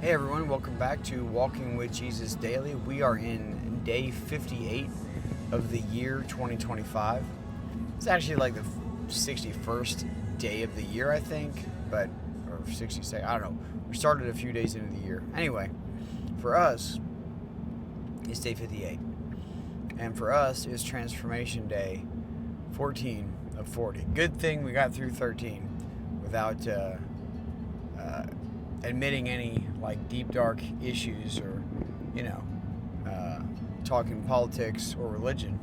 Hey everyone, welcome back to Walking with Jesus Daily. We are in day 58 of the year 2025. It's actually like the 61st day of the year, I think, or 62nd, I don't know. We started a few days into the year. Anyway, for us, it's day 58. And for us, it's Transformation Day 14 of 40. Good thing we got through 13 without admitting any like deep dark issues or talking politics or religion.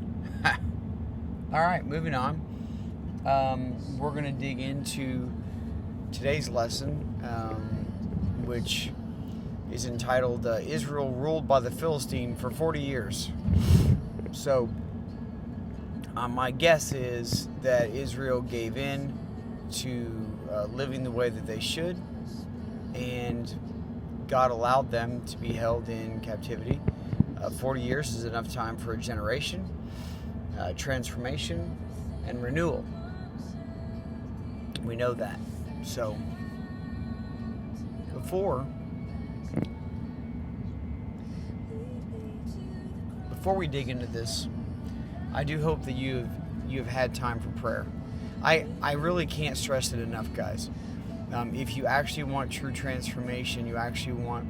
All right, moving on. We're going to dig into today's lesson, which is entitled Israel Ruled by the Philistines for 40 Years. So my guess is that Israel gave in to living the way that they should, and God allowed them to be held in captivity. 40 years is enough time for a generation, transformation, and renewal. We know that. So, before we dig into this, I do hope that you have had time for prayer. I really can't stress it enough, guys. If you actually want true transformation, you actually want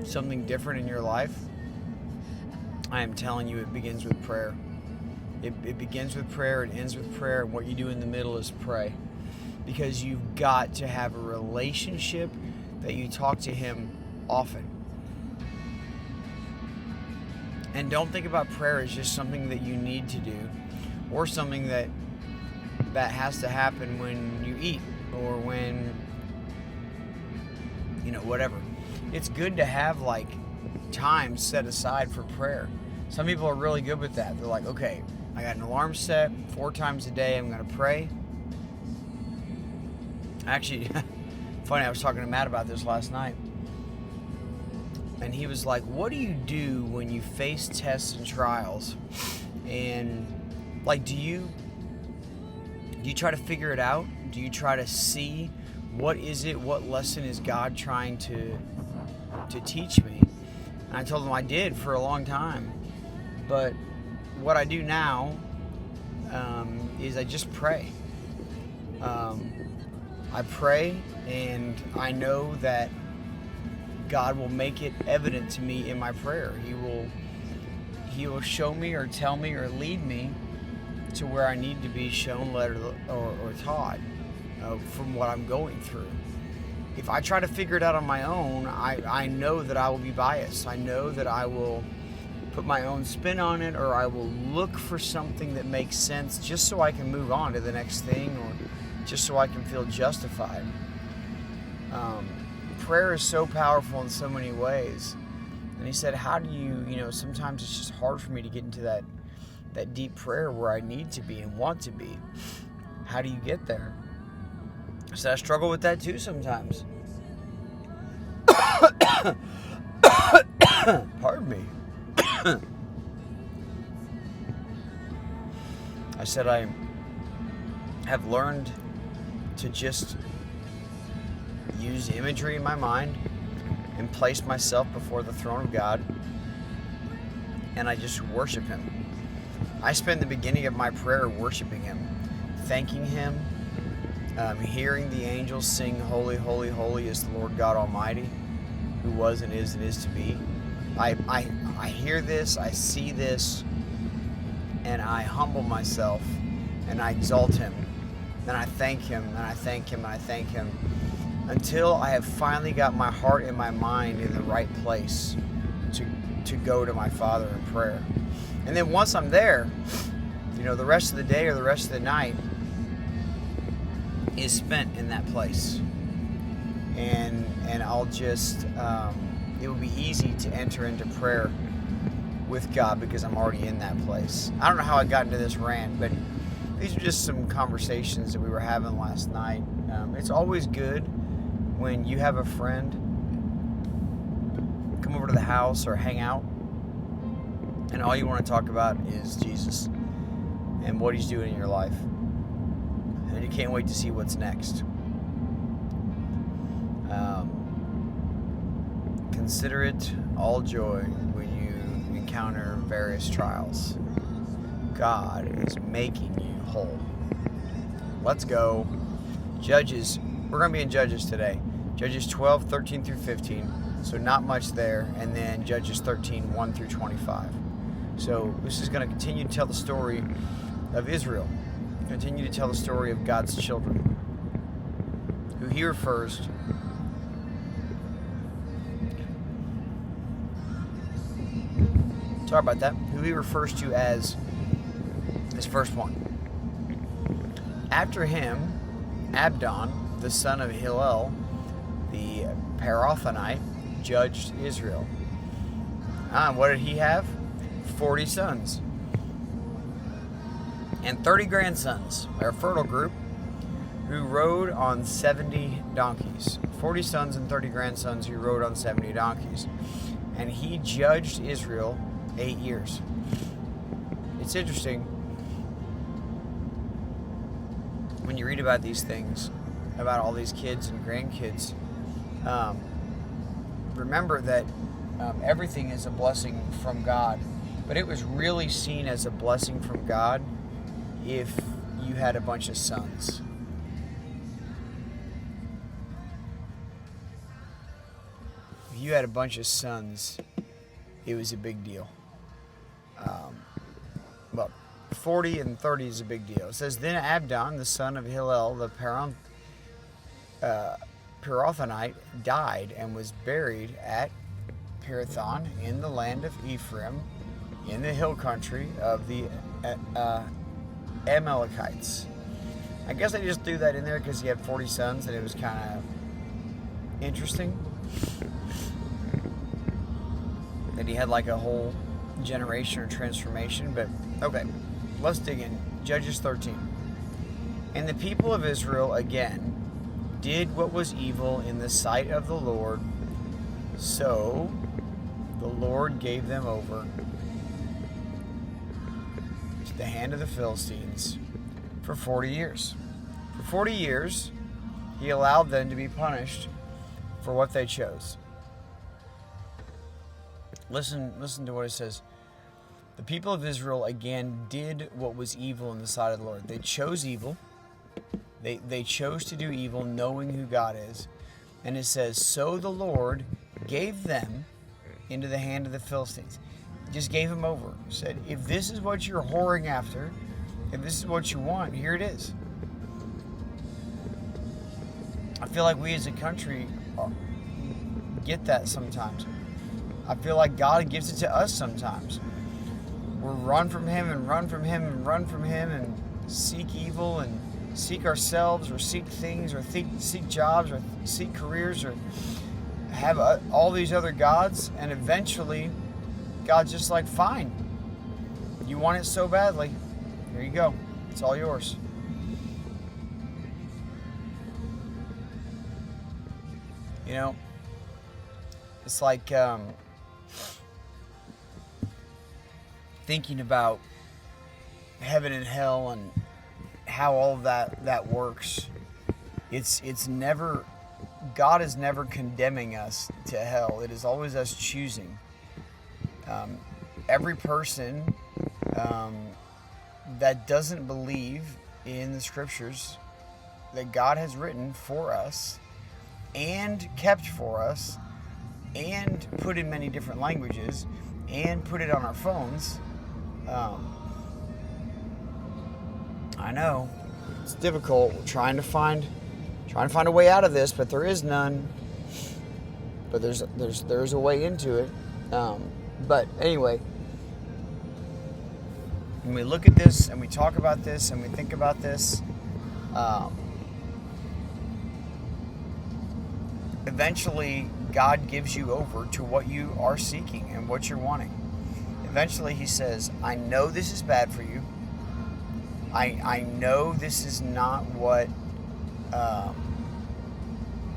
something different in your life, I am telling you, it begins with prayer. It begins with prayer, it ends with prayer, and what you do in the middle is pray. Because you've got to have a relationship that you talk to Him often. And don't think about prayer as just something that you need to do, or something that has to happen when you eat, or when, whatever. It's good to have like time set aside for prayer. Some people are really good with that. They're like, okay, I got an alarm set 4 times a day, I'm going to pray. Actually, funny, I was talking to Matt about this last night. And he was like, what do you do when you face tests and trials? And like, do you try to figure it out? Do you try to see what lesson is God trying to teach me? And I told him I did for a long time. But what I do now is I just pray. I pray, and I know that God will make it evident to me in my prayer. He will show me or tell me or lead me to where I need to be shown, led, or taught from what I'm going through. If I try to figure it out on my own, I know that I will be biased. I know that I will put my own spin on it, or I will look for something that makes sense just so I can move on to the next thing, or just so I can feel justified. Prayer is so powerful in so many ways. And he said, how do you, sometimes it's just hard for me to get into that deep prayer where I need to be and want to be. How do you get there? I said, I struggle with that too sometimes. Pardon me. I said, I have learned to just use imagery in my mind and place myself before the throne of God, and I just worship Him. I spend the beginning of my prayer worshiping Him, thanking Him, hearing the angels sing, holy, holy, holy is the Lord God Almighty, who was and is to be. I hear this, I see this, and I humble myself, and I exalt Him, and I thank Him, and I thank Him, and I thank Him, until I have finally got my heart and my mind in the right place to go to my Father in prayer. And then once I'm there, the rest of the day or the rest of the night is spent in that place. And I'll just, it will be easy to enter into prayer with God because I'm already in that place. I don't know how I got into this rant, but these are just some conversations that we were having last night. It's always good when you have a friend come over to the house or hang out, and all you want to talk about is Jesus and what He's doing in your life. And you can't wait to see what's next. Consider it all joy when you encounter various trials. God is making you whole. Let's go. Judges. We're going to be in Judges today. Judges 12, 13 through 15. So not much there. And then Judges 13, 1 through 25. So this is going to continue to tell the story of Israel. Continue to tell the story of God's children, who he refers to. Sorry about that. Who he refers to as his first one. After him, Abdon, the son of Hillel, the Parathonite, judged Israel. What did he have? 40 sons. And 30 grandsons, a fertile group, who rode on 70 donkeys. 40 sons and 30 grandsons who rode on 70 donkeys. And he judged Israel 8 years. It's interesting when you read about these things, about all these kids and grandkids. Remember that everything is a blessing from God, but it was really seen as a blessing from God if you had a bunch of sons. If you had a bunch of sons, it was a big deal. Well, 40 and 30 is a big deal. It says, then Abdon, the son of Hillel, the Parathonite, died and was buried at Pirathon in the land of Ephraim, in the hill country of the Amalekites. I guess I just threw that in there because he had 40 sons and it was kind of interesting that he had like a whole generation or transformation. But okay, let's dig in. Judges 13. And the people of Israel again did what was evil in the sight of the Lord, so the Lord gave them over to the hand of the Philistines for 40 years. For 40 years, he allowed them to be punished for what they chose. Listen to what it says. The people of Israel again did what was evil in the sight of the Lord. They chose evil. They chose to do evil knowing who God is. And it says, so the Lord gave them into the hand of the Philistines. Just gave them over. Said, if this is what you're whoring after, if this is what you want, here it is. I feel like we as a country get that sometimes. I feel like God gives it to us sometimes. We'll run from him and run from him and run from him and seek evil and seek ourselves or seek things or seek jobs or seek careers or have all these other gods, and eventually God's just like, fine, you want it so badly, here you go, it's all yours. You know, it's like thinking about heaven and hell and how all of that works. It's never, God is never condemning us to hell. It is always us choosing. Every person that doesn't believe in the scriptures that God has written for us and kept for us and put in many different languages and put it on our phones. I know it's difficult. We're trying to find a way out of this, but there is none. But there's a way into it. But anyway, when we look at this and we talk about this and we think about this, eventually God gives you over to what you are seeking and what you're wanting. Eventually he says, I know this is bad for you. I know this is not what I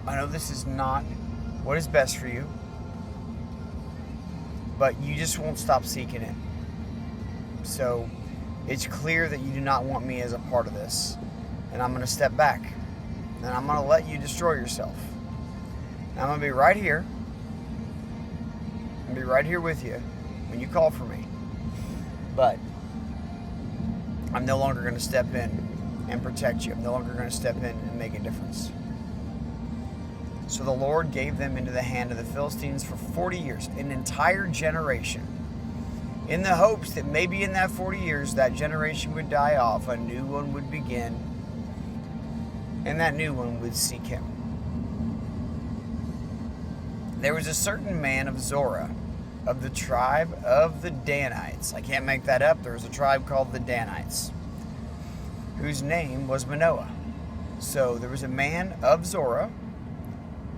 know this is not what is best for you, but you just won't stop seeking it. So it's clear that you do not want me as a part of this, and I'm going to step back, and I'm going to let you destroy yourself. And I'm going to be right here, I'll be right here with you when you call for me. But I'm no longer going to step in and protect you. I'm no longer going to step in and make a difference. So the Lord gave them into the hand of the Philistines for 40 years, an entire generation, in the hopes that maybe in that 40 years that generation would die off, a new one would begin, and that new one would seek him. There was a certain man of Zorah, of the tribe of the Danites. I can't make that up. There was a tribe called the Danites, whose name was Manoah. So there was a man of Zorah.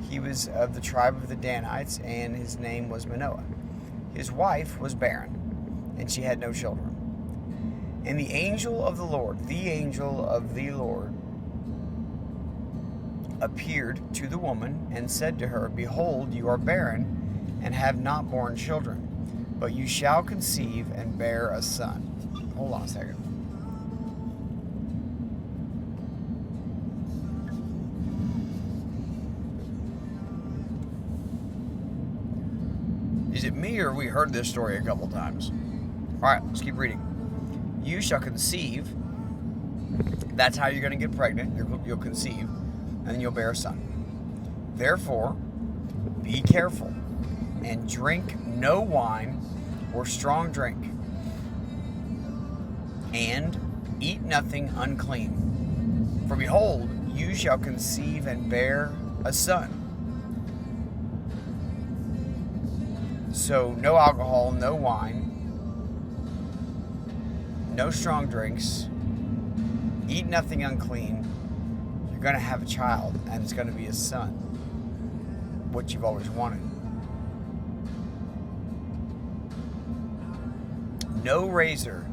He was of the tribe of the Danites, and his name was Manoah. His wife was barren, and she had no children. And the angel of the Lord, appeared to the woman and said to her, Behold, you are barren, and have not borne children, but you shall conceive and bear a son. Hold on a second. Is it me, or we heard this story a couple times? All right, let's keep reading. You shall conceive. That's how you're going to get pregnant. You'll conceive, and then you'll bear a son. Therefore, be careful, and drink no wine or strong drink, and eat nothing unclean. For behold, you shall conceive and bear a son. So no alcohol, no wine, no strong drinks, eat nothing unclean. You're going to have a child, and it's going to be a son, what you've always wanted. No razor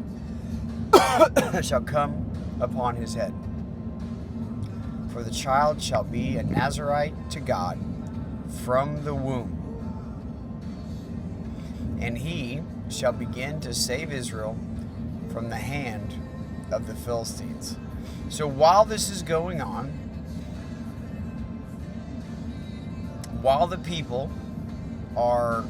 shall come upon his head, for the child shall be a Nazirite to God from the womb. And he shall begin to save Israel from the hand of the Philistines. So while this is going on, while the people are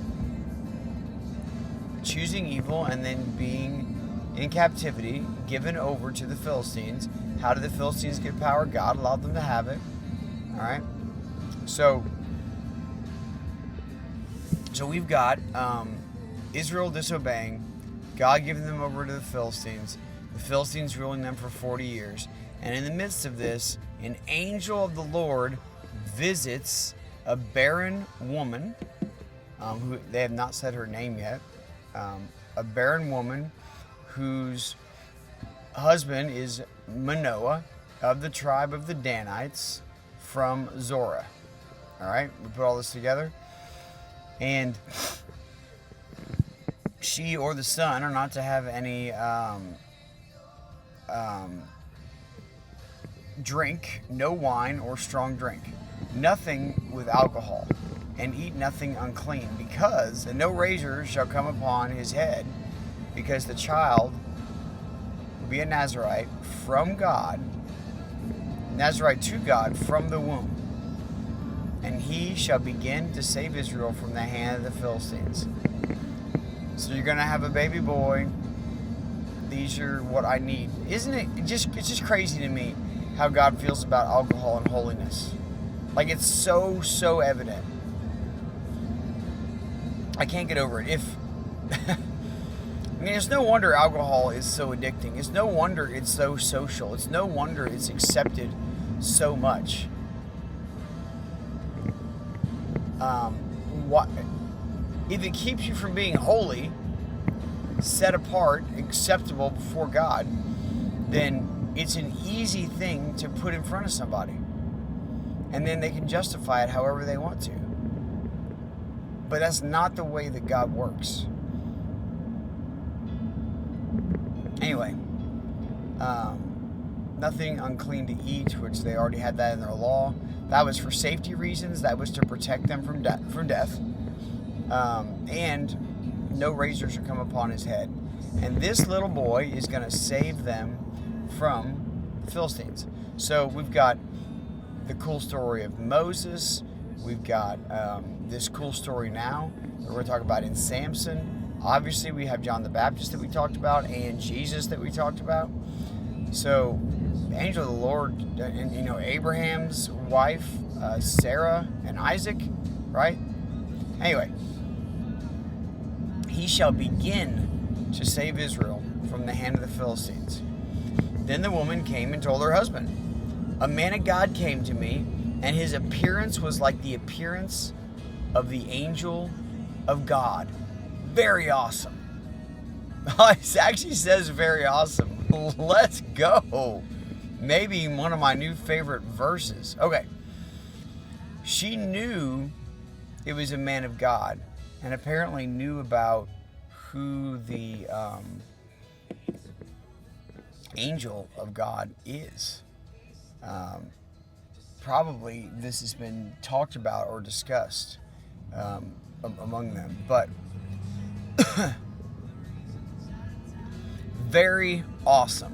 choosing evil and then being in captivity, given over to the Philistines, how did the Philistines get power? God allowed them to have it. All right. So we've got Israel disobeying, God giving them over to the Philistines ruling them for 40 years. And in the midst of this, an angel of the Lord visits a barren woman, who they have not said her name yet, a barren woman whose husband is Manoah of the tribe of the Danites from Zorah. All right, we put all this together. And she or the son are not to have any drink, no wine or strong drink, nothing with alcohol, and eat nothing unclean, and no razor shall come upon his head, because the child will be a Nazirite from God, Nazirite to God from the womb, and he shall begin to save Israel from the hand of the Philistines. So you're going to have a baby boy. These are what I need. Isn't it? It's just crazy to me how God feels about alcohol and holiness. Like, it's so evident. I can't get over it. I mean, it's no wonder alcohol is so addicting. It's no wonder it's so social. It's no wonder it's accepted so much. If it keeps you from being holy, set apart, acceptable before God, then it's an easy thing to put in front of somebody. And then they can justify it however they want to. But that's not the way that God works. Anyway, nothing unclean to eat, which they already had that in their law. That was for safety reasons. That was to protect them from death. And no razor shall come upon his head. And this little boy is going to save them from the Philistines. So we've got the cool story of Moses We've got this cool story now that we're going to talk about in Samson. Obviously, we have John the Baptist that we talked about and Jesus that we talked about. So, the angel of the Lord, and Abraham's wife, Sarah and Isaac, right? Anyway, he shall begin to save Israel from the hand of the Philistines. Then the woman came and told her husband, a man of God came to me, and his appearance was like the appearance of the angel of God. Very awesome. It actually says very awesome. Let's go. Maybe one of my new favorite verses. Okay. She knew it was a man of God, and apparently knew about who the angel of God is. Probably this has been talked about or discussed among them, but very awesome.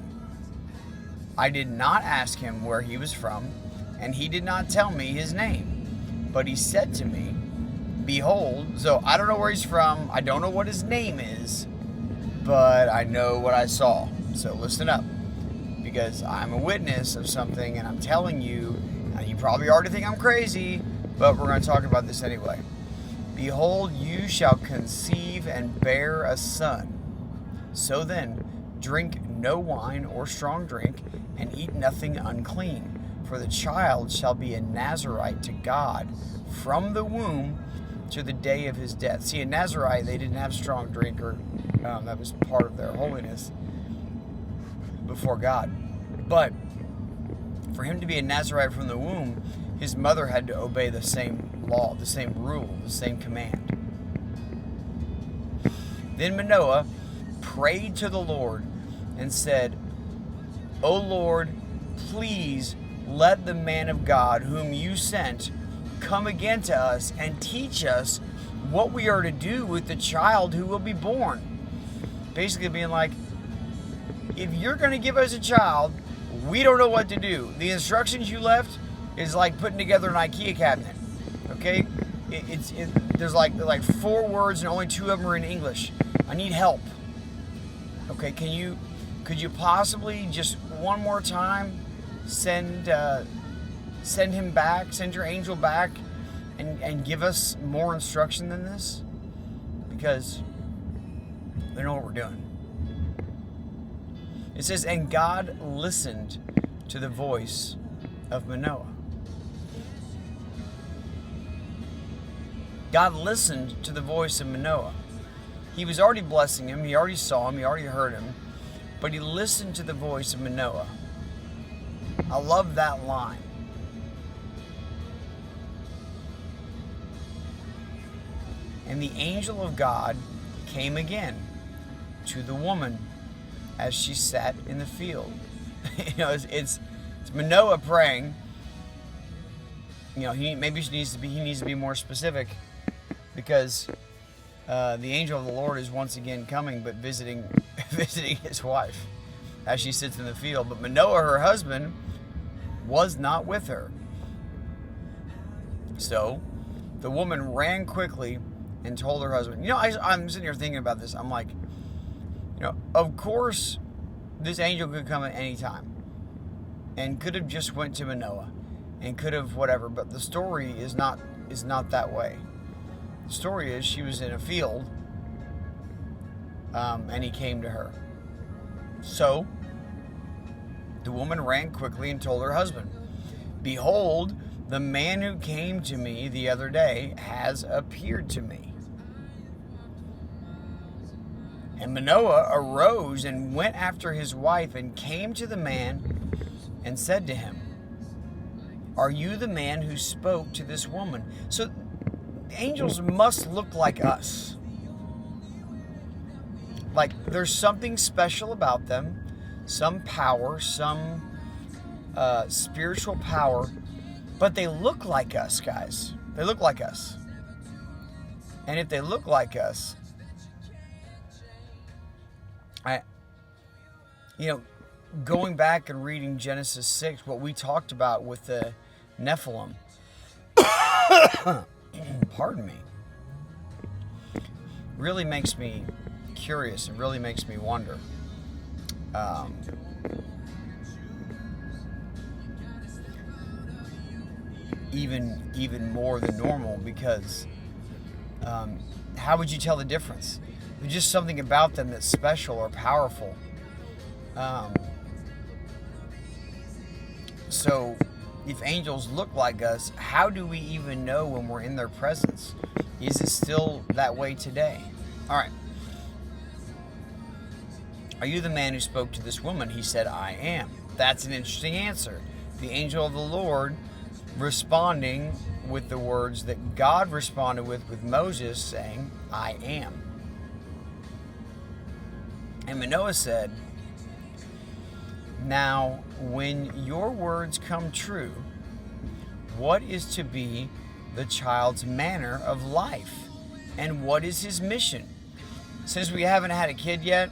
I did not ask him where he was from, and he did not tell me his name, but he said to me, behold, so I don't know where he's from, I don't know what his name is, but I know what I saw. So listen up, because I'm a witness of something, and I'm telling you, and you probably already think I'm crazy, but we're going to talk about this anyway. Behold, you shall conceive and bear a son. So then, drink no wine or strong drink, and eat nothing unclean, for the child shall be a Nazarite to God from the womb to the day of his death. See, in Nazarite, they didn't have strong drink, or that was part of their holiness before God. But for him to be a Nazarite from the womb, his mother had to obey the same law, the same rule, the same command. Then Manoah prayed to the Lord and said, O Lord, please let the man of God whom you sent come again to us and teach us what we are to do with the child who will be born. Basically being like, if you're going to give us a child, we don't know what to do. The instructions you left is like putting together an IKEA cabinet. Okay? There's like 4 words and only 2 of them are in English. I need help. Okay, could you possibly just one more time send him back, send your angel back and give us more instruction than this? Because we know what we're doing. It says, and God listened to the voice of Manoah. God listened to the voice of Manoah. He was already blessing him. He already saw him. He already heard him. But he listened to the voice of Manoah. I love that line. And the angel of God came again to the woman as she sat in the field. It's Manoah praying. He needs to be more specific, because the angel of the Lord is once again coming, but visiting his wife as she sits in the field. But Manoah, her husband, was not with her. So the woman ran quickly and told her husband. I'm sitting here thinking about this. I'm like, of course, this angel could come at any time, and could have just went to Manoah, and could have whatever. But the story is not that way. The story is she was in a field, and he came to her. So the woman ran quickly and told her husband, behold, the man who came to me the other day has appeared to me. And Manoah arose and went after his wife and came to the man and said to him, are you the man who spoke to this woman? So angels must look like us. Like there's something special about them, some power, some spiritual power, but they look like us, guys. They look like us. And if they look like us, going back and reading Genesis 6, what we talked about with the Nephilim, pardon me, really makes me curious and really makes me wonder. Even more than normal, because how would you tell the difference? There's just something about them that's special or powerful. So if angels look like us, how do we even know when we're in their presence? Is it still that way today? All right. Are you the man who spoke to this woman? He said, I am. That's an interesting answer. The angel of the Lord responding with the words that God responded with Moses, saying, I am. And Manoah said, now, when your words come true, what is to be the child's manner of life? And what is his mission? Since we haven't had a kid yet,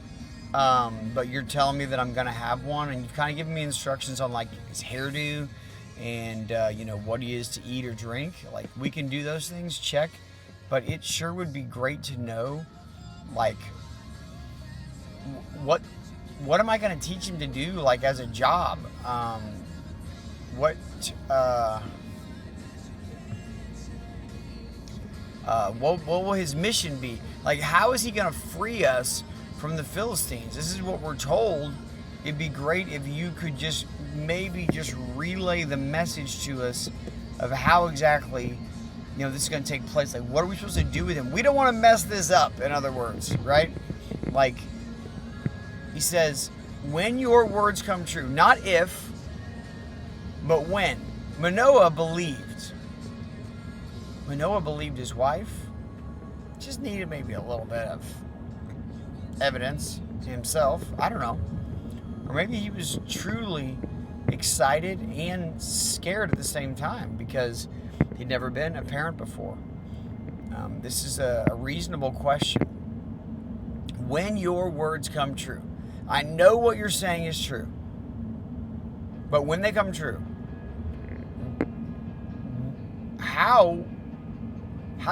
but you're telling me that I'm going to have one, and you've kind of given me instructions on like his hairdo and what he is to eat or drink, like we can do those things, check. But it sure would be great to know, like, what am I going to teach him to do, like as a job? What will his mission be? Like, how is he going to free us from the Philistines? This is what we're told. It'd be great if you could just relay the message to us of how exactly, this is going to take place. Like, what are we supposed to do with him? We don't want to mess this up, in other words, right? Like, he says, when your words come true, not if, but when. Manoah believed. Manoah believed his wife. Just needed maybe a little bit of evidence himself. I don't know. Or maybe he was truly excited and scared at the same time because he'd never been a parent before. This is a reasonable question. When your words come true. I know what you're saying is true. But when they come true, how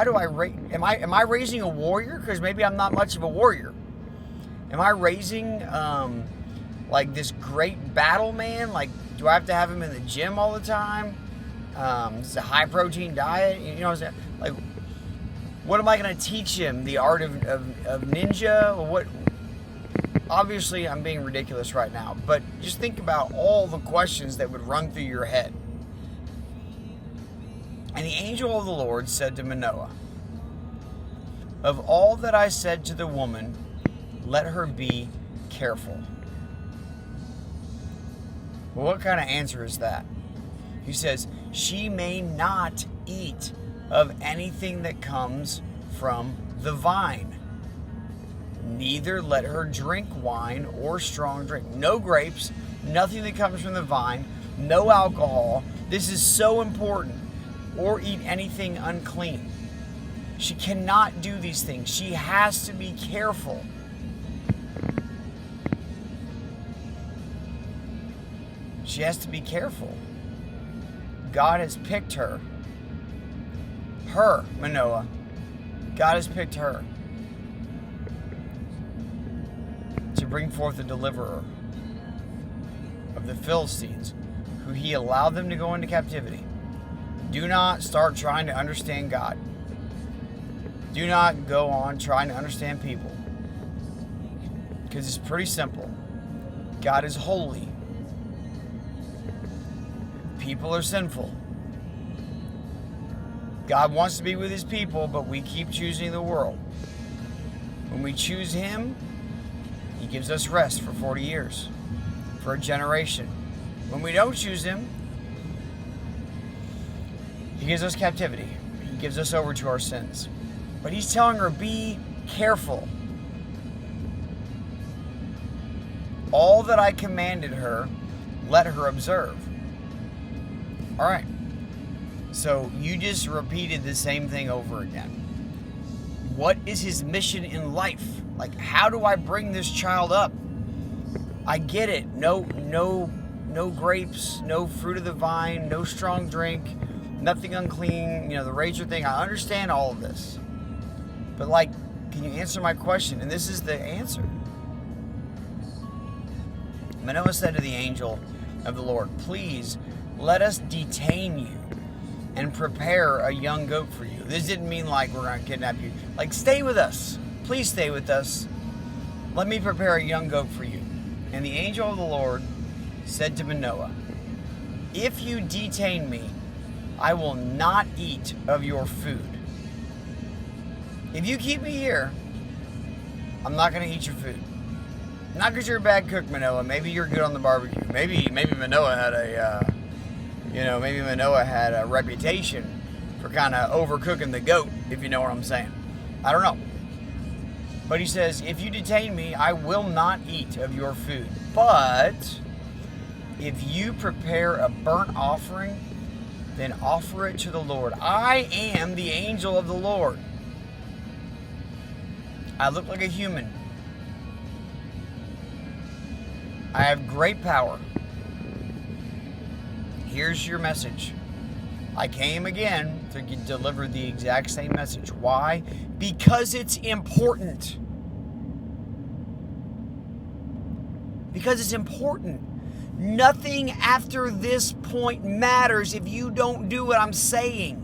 do I am I raising a warrior? Because maybe I'm not much of a warrior. Am I raising like this great battle man? Like, do I have to have him in the gym all the time? It's a high protein diet. You know what I'm saying? Like, what am I going to teach him? The art of ninja? Or what? Obviously, I'm being ridiculous right now, but just think about all the questions that would run through your head. And the angel of the Lord said to Manoah, of all that I said to the woman, let her be careful. Well, what kind of answer is that? He says, she may not eat of anything that comes from the vine. Neither let her drink wine or strong drink. No grapes, nothing that comes from the vine, no alcohol. This is so important. Or eat anything unclean. She cannot do these things. She has to be careful. She has to be careful. God has picked her. Her, Manoah. God has picked her to bring forth a deliverer of the Philistines, who he allowed them to go into captivity. Do not start trying to understand God. Do not go on trying to understand people. Because it's pretty simple. God is holy. People are sinful. God wants to be with his people, but we keep choosing the world. When we choose him, he gives us rest for 40 years, for a generation. When we don't choose him, he gives us captivity. He gives us over to our sins. But he's telling her, be careful. All that I commanded her, let her observe. All right. So you just repeated the same thing over again. What is his mission in life? Like, how do I bring this child up? I get it. No grapes, no fruit of the vine, no strong drink, nothing unclean, the razor thing. I understand all of this. But can you answer my question? And this is the answer. Manoah said to the angel of the Lord, please let us detain you and prepare a young goat for you. This didn't mean we're going to kidnap you. Stay with us. Please stay with us. Let me prepare a young goat for you. And the angel of the Lord said to Manoah, if you detain me, I will not eat of your food. If you keep me here, I'm not going to eat your food. Not because you're a bad cook, Manoah. Maybe you're good on the barbecue. Maybe Manoah had a reputation for kind of overcooking the goat, if you know what I'm saying. I don't know. But he says, if you detain me, I will not eat of your food. But if you prepare a burnt offering, then offer it to the Lord. I am the angel of the Lord. I look like a human. I have great power. Here's your message. I came again to deliver the exact same message. Why? Because it's important. Because it's important. Nothing after this point matters if you don't do what I'm saying.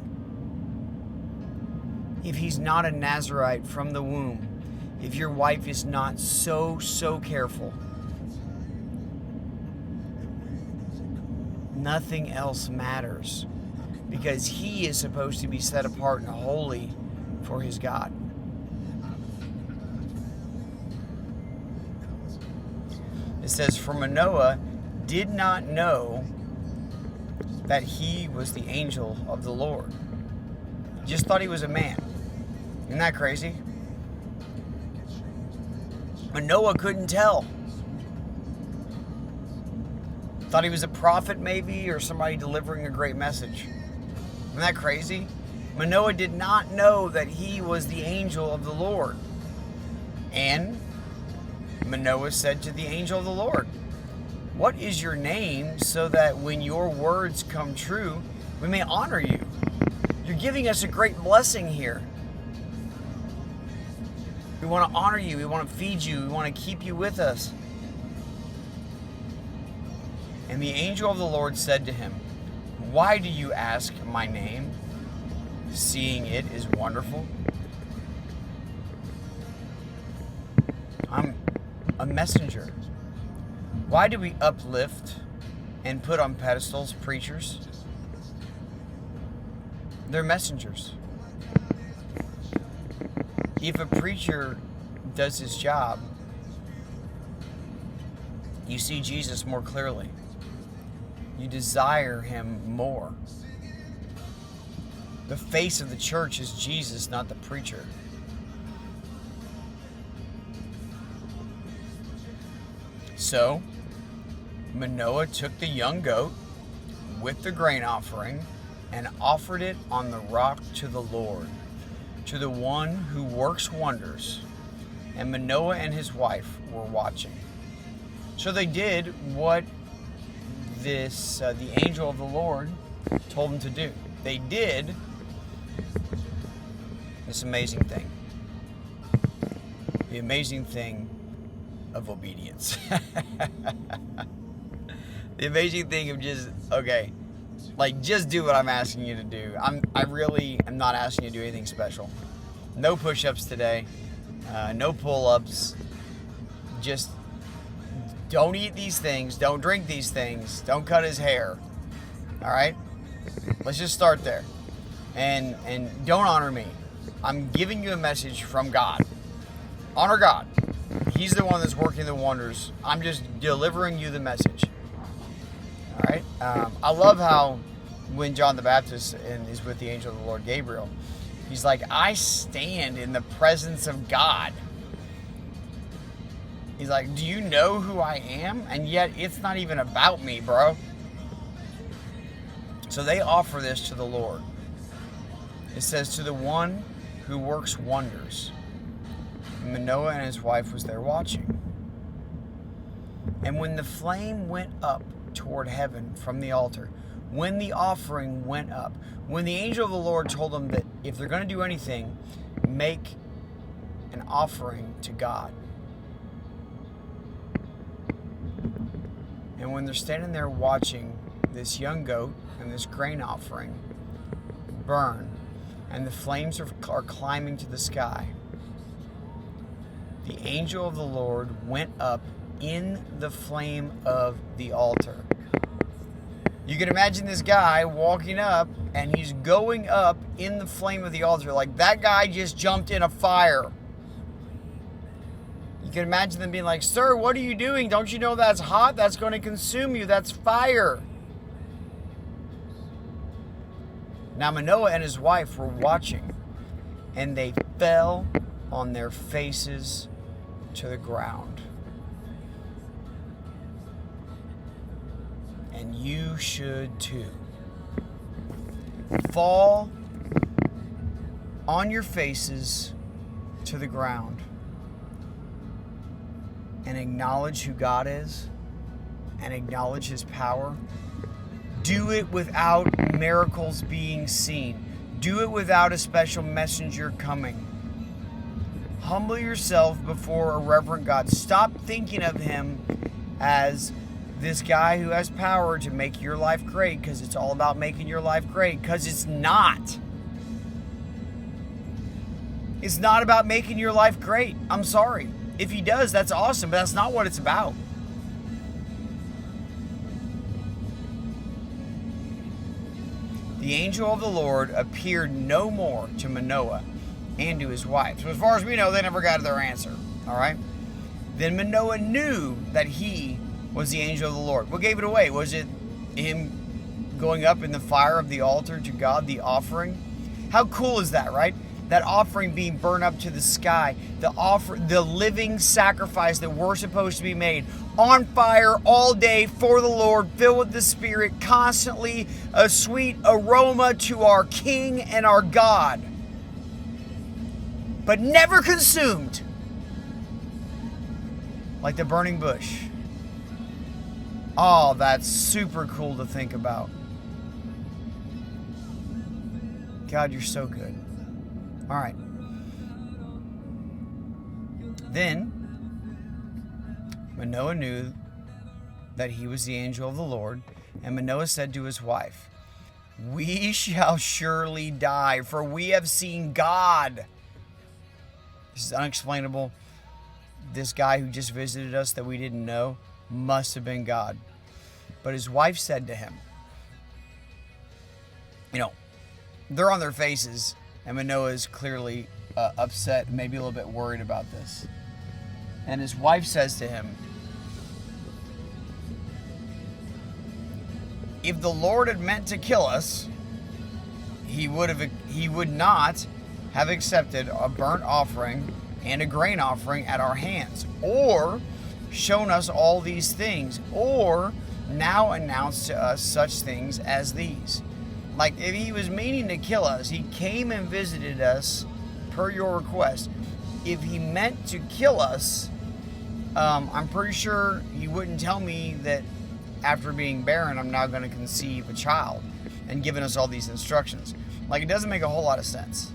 If he's not a Nazirite from the womb, if your wife is not so careful, nothing else matters, because he is supposed to be set apart and holy for his God. It says, for Manoah did not know that he was the angel of the Lord. He just thought he was a man. Isn't that crazy? Manoah couldn't tell. Thought he was a prophet maybe, or somebody delivering a great message. Isn't that crazy? Manoah did not know that he was the angel of the Lord. And Manoah said to the angel of the Lord, what is your name, so that when your words come true, we may honor you? You're giving us a great blessing here. We want to honor you. We want to feed you. We want to keep you with us. And the angel of the Lord said to him, why do you ask my name, seeing it is wonderful? I'm a messenger. Why do we uplift and put on pedestals preachers? They're messengers. If a preacher does his job, you see Jesus more clearly. You desire him more. The face of the church is Jesus, not the preacher. So, Manoah took the young goat with the grain offering and offered it on the rock to the Lord, to the one who works wonders. And Manoah and his wife were watching. So they did what the angel of the Lord told them to do. They did this amazing thing. The amazing thing of obedience. The amazing thing of just do what I'm asking you to do. I really am not asking you to do anything special. No push-ups today. No pull-ups. Just don't eat these things. Don't drink these things. Don't cut his hair. All right? Let's just start there. And don't honor me. I'm giving you a message from God. Honor God. He's the one that's working the wonders. I'm just delivering you the message. All right? I love how when John the Baptist is with the angel of the Lord Gabriel, he's like, I stand in the presence of God. He's like, do you know who I am? And yet it's not even about me, bro. So they offer this to the Lord. It says, to the one who works wonders. Manoah and his wife was there watching. And when the flame went up toward heaven from the altar, when the offering went up. When the angel of the Lord told them that if they're going to do anything, make an offering to God. And when they're standing there watching this young goat and this grain offering burn, and the flames are climbing to the sky, the angel of the Lord went up in the flame of the altar. You can imagine this guy walking up, and he's going up in the flame of the altar. Like that guy just jumped in a fire. You can imagine them being like, "Sir, what are you doing? Don't you know that's hot? That's going to consume you. That's fire." Now Manoah and his wife were watching, and they fell on their faces to the ground. And you should too. Fall on your faces to the ground and acknowledge who God is and acknowledge His power. Do it without miracles being seen. Do it without a special messenger coming. Humble yourself before a reverent God. Stop thinking of Him as this guy who has power to make your life great, because it's all about making your life great, because it's not. It's not about making your life great. I'm sorry. If He does, that's awesome, but that's not what it's about. The angel of the Lord appeared no more to Manoah and to his wife. So as far as we know, they never got their answer. All right? Then Manoah knew that he was the angel of the Lord. What gave it away? Was it him going up in the fire of the altar to God, the offering? How cool is that, right? That offering being burned up to the sky. The living sacrifice that we're supposed to be made. On fire all day for the Lord, filled with the Spirit, constantly a sweet aroma to our King and our God. But never consumed. Like the burning bush. Oh, that's super cool to think about. God, you're so good. All right. Then Manoah knew that he was the angel of the Lord, and Manoah said to his wife, "We shall surely die, for we have seen God." This is unexplainable. This guy who just visited us that we didn't know must have been God. But his wife said to him, they're on their faces, and Manoah is clearly upset, maybe a little bit worried about this. And his wife says to him, "If the Lord had meant to kill us, he would not have accepted a burnt offering and a grain offering at our hands, or shown us all these things, or now announced to us such things as these." Like, if he was meaning to kill us, he came and visited us per your request. If he meant to kill us, I'm pretty sure he wouldn't tell me that after being barren, I'm now going to conceive a child, and giving us all these instructions. Like, it doesn't make a whole lot of sense.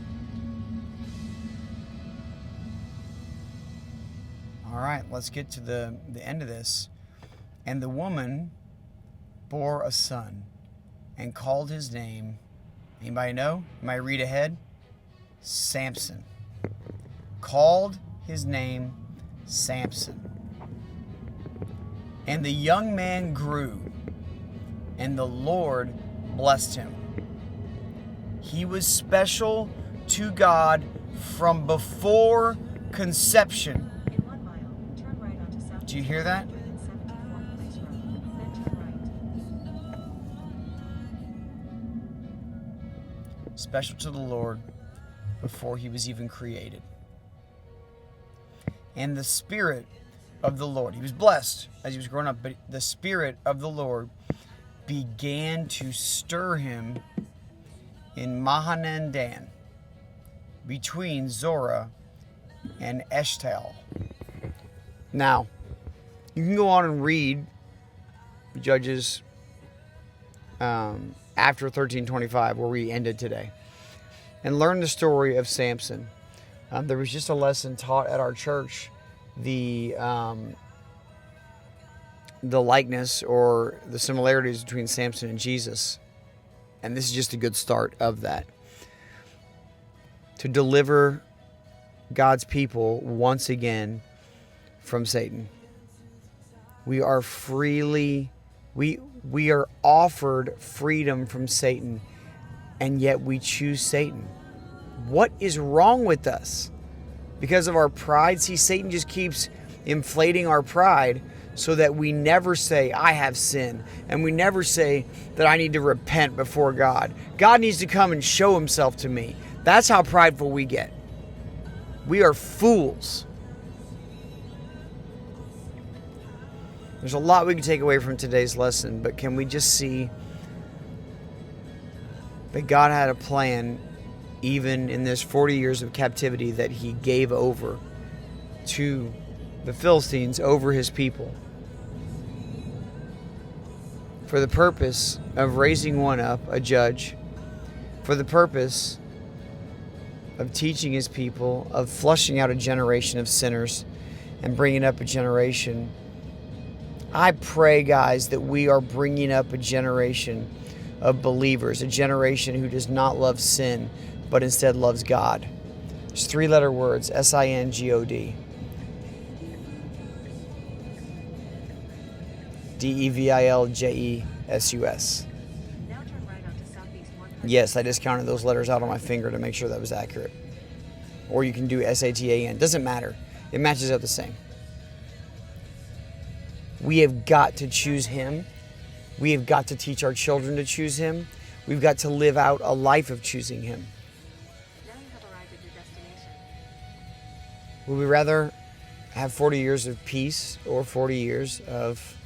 All right, let's get to the end of this. And the woman bore a son and called his name, anybody know? Might read ahead? Samson. Called his name Samson. And the young man grew, and the Lord blessed him. He was special to God from before conception. Do you hear that? Special to the Lord before he was even created. And the Spirit of the Lord, he was blessed as he was growing up, but the Spirit of the Lord began to stir him in Mahanaim Dan, between Zorah and Eshtaol. Now, you can go on and read Judges after 1325, where we ended today, and learn the story of Samson. There was just a lesson taught at our church, the likeness or the similarities between Samson and Jesus. And this is just a good start of that. To deliver God's people once again from Satan. We are offered freedom from Satan, and yet we choose Satan. What is wrong with us? Because of our pride? See, Satan just keeps inflating our pride so that we never say, I have sinned. And we never say that I need to repent before God. God needs to come and show himself to me. That's how prideful we get. We are fools. There's a lot we can take away from today's lesson, but can we just see that God had a plan even in this 40 years of captivity that he gave over to the Philistines over his people for the purpose of raising one up, a judge, for the purpose of teaching his people, of flushing out a generation of sinners and bringing up a generation. I pray, guys, that we are bringing up a generation of believers, a generation who does not love sin, but instead loves God. It's 3-letter words, SINGOD. DEVILJESUS. Yes, I just counted those letters out on my finger to make sure that was accurate. Or you can do SATAN. Doesn't matter. It matches up the same. We have got to choose him. We have got to teach our children to choose him. We've got to live out a life of choosing him. Now you have arrived at your destination. Would we rather have 40 years of peace or 40 years of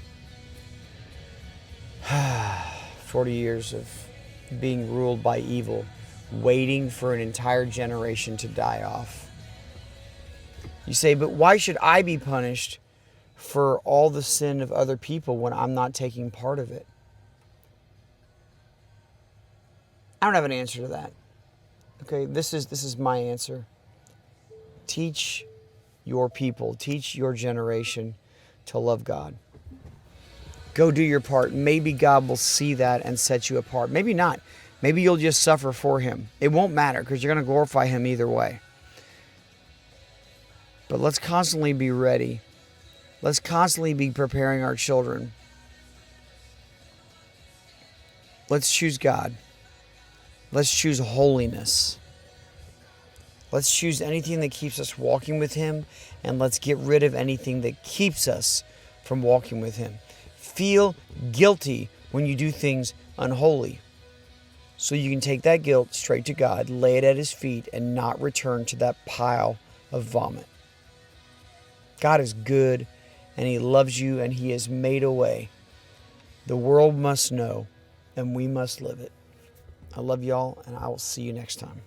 40 years of being ruled by evil, waiting for an entire generation to die off? You say, but why should I be punished for all the sin of other people when I'm not taking part of it? I don't have an answer to that. Okay, this is my answer. Teach your people, teach your generation to love God. Go do your part. Maybe God will see that and set you apart. Maybe not. Maybe you'll just suffer for him. It won't matter because you're going to glorify him either way. But let's constantly be ready. Let's constantly be preparing our children. Let's choose God. Let's choose holiness. Let's choose anything that keeps us walking with him, and let's get rid of anything that keeps us from walking with him. Feel guilty when you do things unholy, so you can take that guilt straight to God, lay it at his feet, and not return to that pile of vomit. God is good, and he loves you, and he has made a way. The world must know, and we must live it. I love y'all, and I will see you next time.